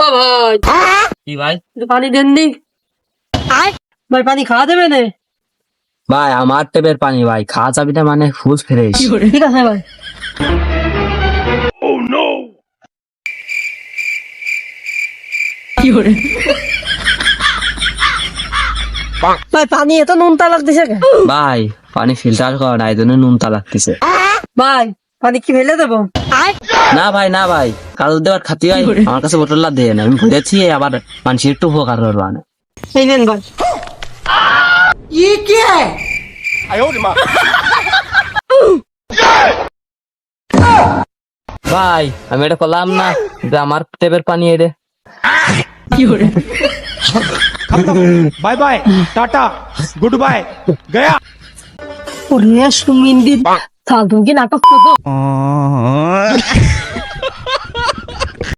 ও ভাই কি ভাই? একটু পানি দেননি ভাই, পানি খাওয়া দেবে না? ভাই আমার টেপের পানি ভাই, খাওয়া যাবি না মানে ফুল ফ্রেশ। ঠিক আছে ভাই। ভাই পানি এত নুনতা লাগতেছে কেন? ভাই পানি ফিল্টার করা না, এই জন্য নুনতা লাগতেছে। ভাই পানি কি ফেলে দেবো? না ভাই না ভাই, কারো দেওয়ার খাতি ভাই, আমার কাছে বোতলটা দেন, আমি ভরেছি, আবার মানুষের একটু উপকার করবো না। এই নেন ভাই। ভাই আমি এটা করলাম না, যে আমার টেপের পানি এরে। Bye bye tata goodbye गया ওরে সুমিন দিন, থাকবো কি নাটক করতো?